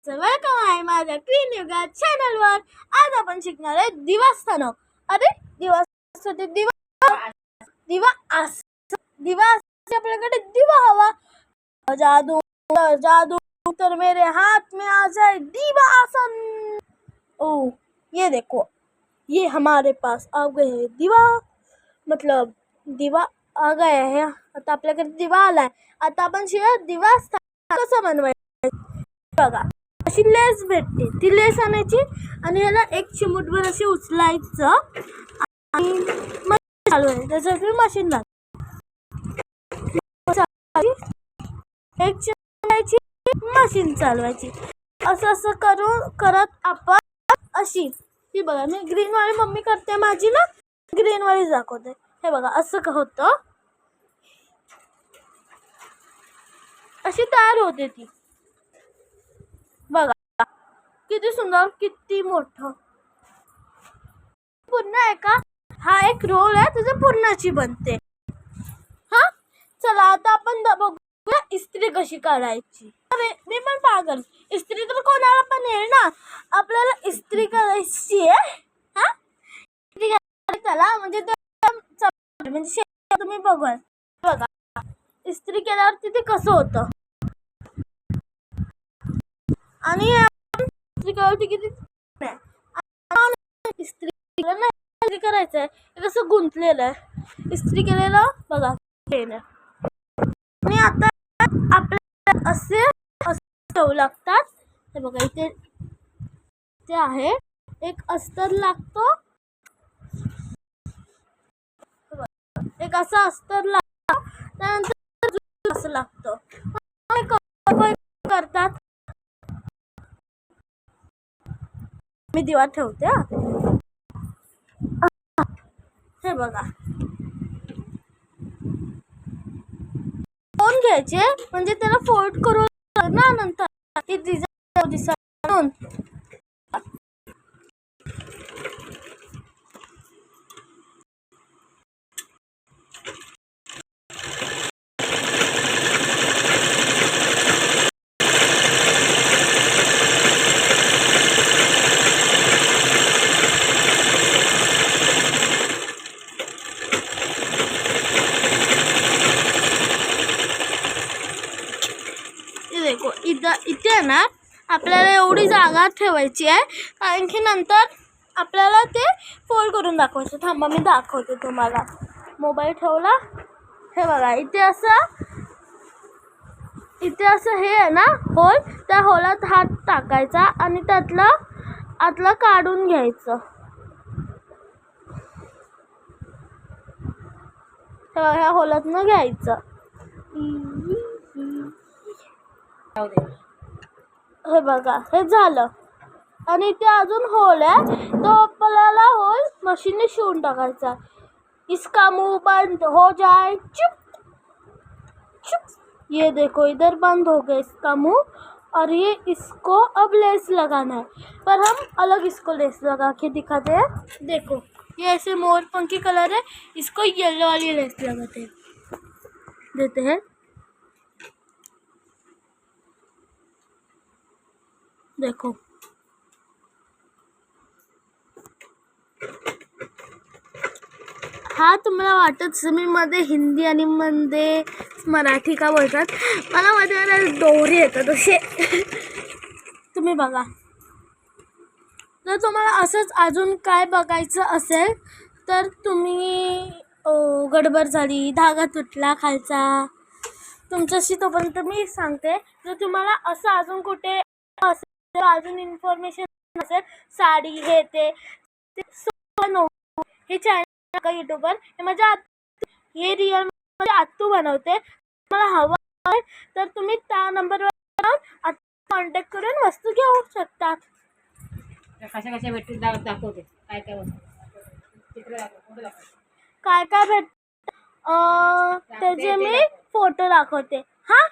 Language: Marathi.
वेलकम आहे माझ्या क्वीन योगा चॅनलवर। आज आपण शिकणार आहे दिवास्थानक। अरे दिवासाठी दिवा आपल्याकडे दिवा हवा। जादू जादू तर मेरे हाथ में आ जाए दिवा आसन। ओ ये देखो, ये हमारे पास आ गए है दिवा, मतलब दिवा आ गया है। आता आपल्याकडे दिवा आलाय। आता आपण दिवास्थानक कसं बनवायचं बघा। अशी लेस भेटते, ती लेस आणायची आणि याला एक चिमूटभर अशी उचलायचं आणि मशीन चालवायचं। त्यासाठी मशीन एक चिमूटाची मशीन चालवायची। असं करत आपण अशी, ती बघा मी ग्रीन वाली मम्मी करते माझी ना, ग्रीन वाली दाखवते। हे बघा असं होतं, अशी तयार होते ती। बघा किती सुंदर, किती मोठं। पुन्हा एका हा एक रोल आहे, त्याची पूर्णाची बनते। हा चला आता आपण बघूया इस्त्री कशी करायची। मी पण पागल, इस्त्री तर कोणाला पण येईल ना। आपल्याला इस्त्री करायची आहे। हा इस्त्री चला म्हणजे तुम्ही बघा इस्त्री केल्यावर तिथे कसं होतं आणि किती इस्त्री करायचं आहे, कसं गुंतलेलं आहे इस्त्री केलेलं बघा। आणि आता आपल्याला असे ठेवू लागतात। हे बघा इथे ते आहे एक अस्तर लागतो, एक असा अस्तर लागतो, त्यानंतर असं लागतं करतात। मी दिवा ठेवते। हे बघा फोन घ्यायचे म्हणजे त्याला फोल्ड करून ना, नंतर ती डिझाईन देखो इथे ना आपल्याला एवढी जागा ठेवायची आहे, कारण की नंतर आपल्याला ते फोल्ड करून दाखवायचं। थांबा मी दाखवते तुम्हाला। मोबाईल ठेवला, हे बघा इथे असं हे आहे ना होल, त्या होलात हात टाकायचा आणि आतलं काढून घ्यायचं। ह्या होलातनं घ्यायचं। हे बघा हे झालं आणि इथे अजून होल आहे, तो आपल्याला होल मशीनने शिवून टाकायचा। इसका मुंह बंद हो जाए, चुप चुप। ये देखो इधर बंद हो गया इसका मुंह, और ये इसको अब लेस लगाना है, पर हम अलग इसको लेस लगा के दिखाते हैं। देखो ये ऐसे मोर पंखी कलर है, इसको येलो वाली लेस लगाते देते हैं। देखो हा तुम्हाला वाटत मी मध्ये हिंदी आणि मध्ये मराठी का बोलतात, मला मध्ये दोरे येतात असे। तुम्ही बघा, जर तुम्हाला असंच अजून काय बघायचं असेल तर तुम्ही गडबड झाली, धागा तुटला खालचा तुमच्याशी, तोपर्यंत मी सांगते। जर तुम्हाला असं अजून कुठे असेल, अजून इन्फॉर्मेशन असेल, साडी हे ते हे चॅनल का यूट्यूबर हे रिअल मध्ये आत्तू बनवते। मला हवं आहे तर तुम्ही त्या नंबरवर कॉन्टॅक्ट करून वस्तू घेऊ शकतात। कशा भेटतील दाखवते, काय काय भेट त्याचे मी फोटो दाखवते। हा